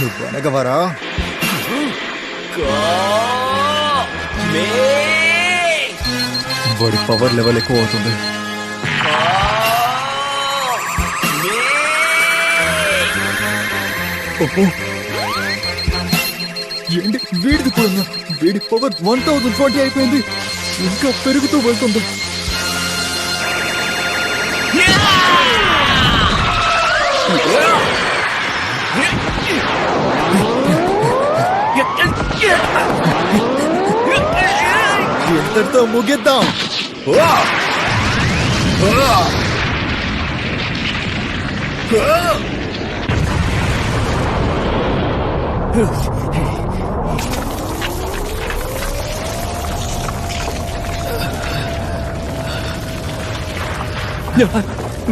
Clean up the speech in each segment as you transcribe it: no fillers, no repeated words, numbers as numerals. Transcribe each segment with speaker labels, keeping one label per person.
Speaker 1: నువ్వు అనగవరా? వాడి power level ఎక్కువ అవుతుంది. ఏంటి వీడిది కూడా? వీడి పవర్ 1040 అయిపోయింది, ఇంకా పెరుగుతూ వెళ్తుంది. ఎంతటితో ముగిద్దాం.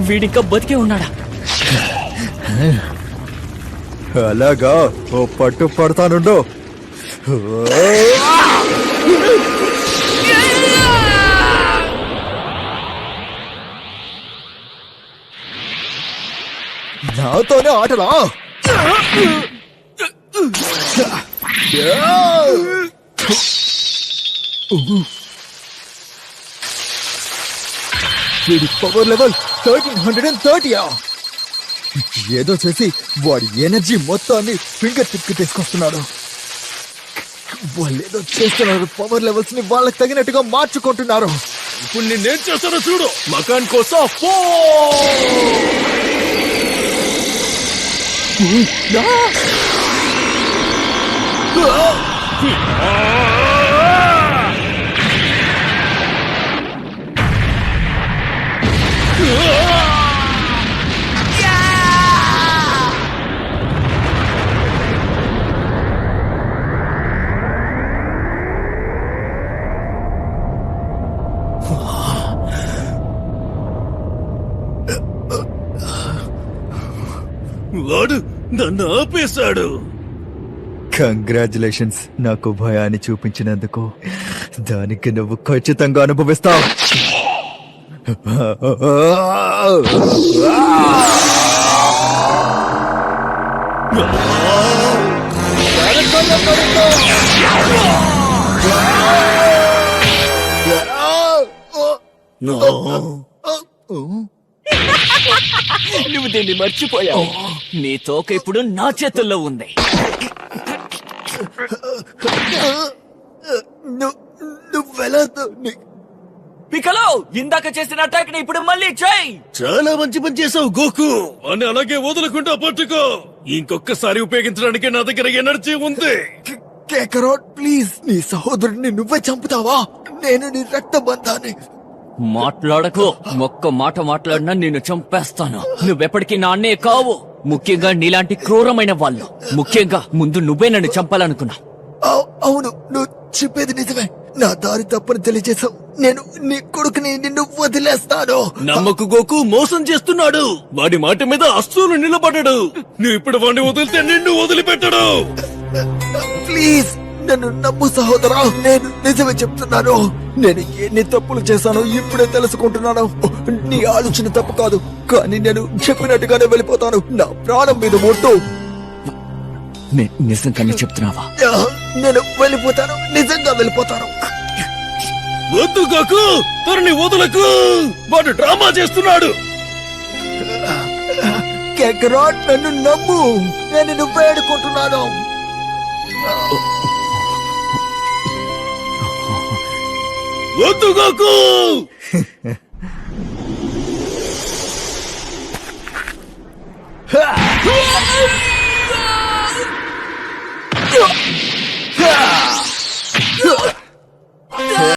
Speaker 2: వీడింకా బతికే ఉన్నాడా?
Speaker 1: అలాగా, ఓ పట్టు పడతానుండు. నాతోనే ఆటలా? వీడి పవర్ లెవెల్ 1330. ఏదో చేసి వాడి ఎనర్జీ మొత్తాన్ని ఫింగర్ టిప్ కి తీసుకొస్తున్నాడు. వాళ్ళు ఏదో చేస్తున్నారు, పవర్ లెవెల్స్ ని వాళ్ళకి తగినట్టుగా మార్చుకుంటున్నారు.
Speaker 3: ఇప్పుడు నేనేం చేస్తానో చూడు. మకాన్ కోసం వాడు నన్ను ఆపేశాడు.
Speaker 1: కంగ్రాచులేషన్స్, నాకు భయాన్ని చూపించినందుకు. దానికి నువ్వు ఖచ్చితంగా అనుభవిస్తావు.
Speaker 2: నువ్వు దీన్ని మర్చిపోయావు. నీ తోక ఇప్పుడు నా చేతుల్లో ఉంది.
Speaker 1: నువ్వెలా?
Speaker 2: పికలో, ఇందాక చేసిన అటాక్ ని ఇప్పుడు మళ్ళీ చేయి.
Speaker 3: చాలా మంచి పని చేసావు గోకు. అని అలాగే వదలకుండా పట్టుకో. ఇంకొకసారి ఉపయోగించడానికి నా దగ్గర ఎనర్జీ ఉంది.
Speaker 1: కేకరాట్, ప్లీజ్, నీ సహోదరుడిని నువ్వే చంపుతావా? నేను నీ రక్తబంధాన్ని.
Speaker 2: మాట్లాడకు. ఒక్క మాట మాట్లాడినా నిన్ను చంపేస్తాను. నువ్వెప్పటికీ నా అన్నే కావు. ముఖ్యంగా నీలాంటి క్రూరమైన వాళ్ళు. ముఖ్యంగా ముందు నువ్వే నన్ను చంపాలనుకున్నా.
Speaker 1: అవును, నువ్వు చెప్పేది నిజమే. నా దారి తప్పని తెలియజేశావు. నేను నీ కొడుకుని నిన్ను వదిలేస్తాను.
Speaker 3: నమ్మకు గోకు మోసం చేస్తున్నాడు. వాడి మాట మీద అస్సలు నిలబడ్డాడు. నువ్వు ఇప్పుడు వాడిని వదిలితే నిన్ను వదిలిపెట్టడు.
Speaker 1: ప్లీజ్ నన్ను నమ్ము సహోదరా, నేను నిజమే చెప్తున్నాను. నేను ఎన్ని తప్పులు చేశానో ఇప్పుడే తెలుసుకుంటున్నాను. నీ ఆలోచన తప్పు కాదు, కానీ నేను చెప్పినట్టుగానే వెళ్ళిపోతాను. నా ప్రాణం మీద మొట్టు.
Speaker 2: నిజంగానే చెప్తున్నావా?
Speaker 1: నేను వెళ్ళిపోతాను, నిజంగా వెళ్ళిపోతాను.
Speaker 3: వద్దు గోకు, తనని వదలకు. వాడు డ్రామా చేస్తున్నాడు.
Speaker 1: కేకరాట్, నన్ను నమ్ము. నేను నిన్ను వేడుకుంటున్నాను.
Speaker 3: వద్దు గోకు.